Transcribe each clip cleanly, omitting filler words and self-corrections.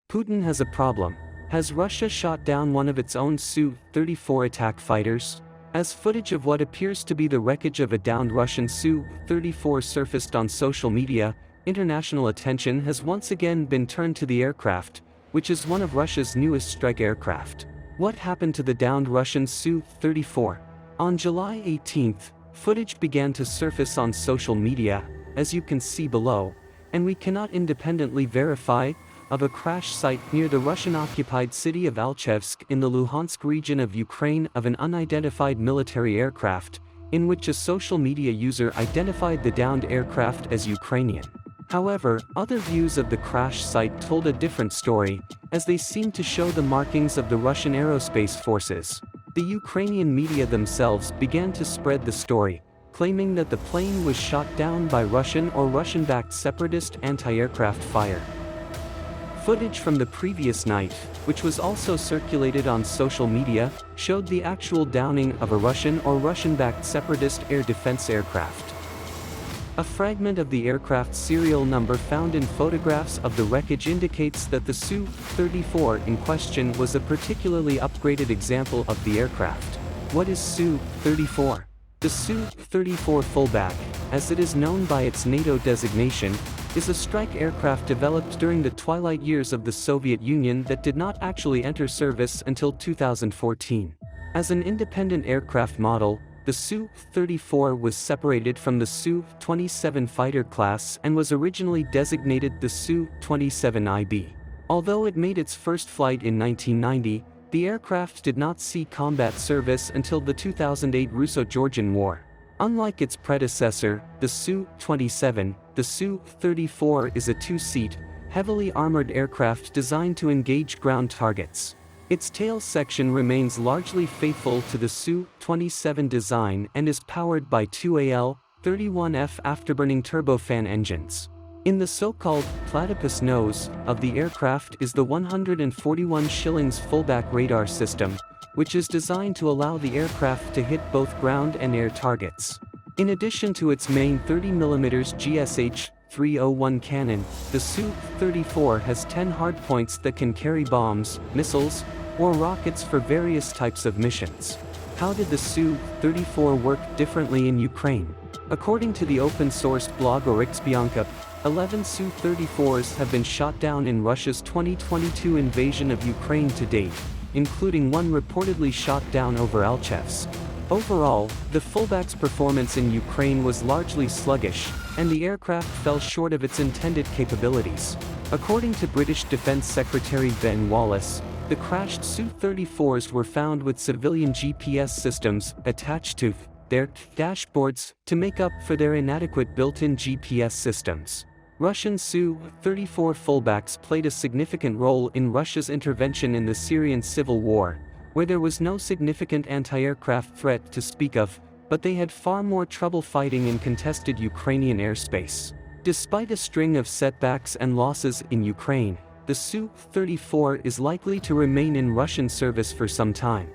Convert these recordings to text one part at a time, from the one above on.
Putin has a problem. Has Russia shot down one of its own Su-34 attack fighters? As footage of what appears to be the wreckage of a downed Russian Su-34 surfaced on social media, international attention has once again been turned to the aircraft, which is one of Russia's newest strike aircraft. What happened to the downed Russian Su-34? On July 18, footage began to surface on social media, as you can see below, and we cannot independently verify, of a crash site near the Russian-occupied city of Alchevsk in the Luhansk region of Ukraine of an unidentified military aircraft, in which a social media user identified the downed aircraft as Ukrainian. However, other views of the crash site told a different story, as they seemed to show the markings of the Russian aerospace forces. The Ukrainian media themselves began to spread the story, claiming that the plane was shot down by Russian or Russian-backed separatist anti-aircraft fire. Footage from the previous night, which was also circulated on social media, showed the actual downing of a Russian or Russian-backed separatist air defense aircraft. A fragment of the aircraft's serial number found in photographs of the wreckage indicates that the Su-34 in question was a particularly upgraded example of the aircraft. What is Su-34? The Su-34 fullback, as it is known by its NATO designation, is a strike aircraft developed during the twilight years of the Soviet Union that did not actually enter service until 2014. As an independent aircraft model, the Su-34 was separated from the Su-27 fighter class and was originally designated the Su-27IB. Although it made its first flight in 1990, the aircraft did not see combat service until the 2008 Russo-Georgian War. Unlike its predecessor, the Su-27, the Su-34 is a two-seat, heavily armored aircraft designed to engage ground targets. Its tail section remains largely faithful to the Su-27 design and is powered by two AL-31F afterburning turbofan engines. In the so-called platypus nose of the aircraft is the 141 shillings fullback radar system, which is designed to allow the aircraft to hit both ground and air targets. In addition to its main 30mm GSH-301 cannon, the Su-34 has 10 hardpoints that can carry bombs, missiles, or rockets for various types of missions. How did the Su-34 work differently in Ukraine? According to the open-source blog Oryxbianka, 11 Su-34s have been shot down in Russia's 2022 invasion of Ukraine to date, including one reportedly shot down over Alchevsk. Overall, the fullback's performance in Ukraine was largely sluggish, and the aircraft fell short of its intended capabilities. According to British Defence Secretary Ben Wallace, the crashed Su-34s were found with civilian GPS systems attached to their dashboards to make up for their inadequate built-in GPS systems. Russian Su-34 fullbacks played a significant role in Russia's intervention in the Syrian civil war, where there was no significant anti-aircraft threat to speak of, but they had far more trouble fighting in contested Ukrainian airspace. Despite a string of setbacks and losses in Ukraine, the Su-34 is likely to remain in Russian service for some time.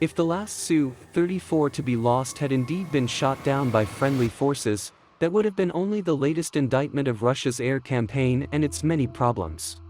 If the last Su-34 to be lost had indeed been shot down by friendly forces, that would have been only the latest indictment of Russia's air campaign and its many problems.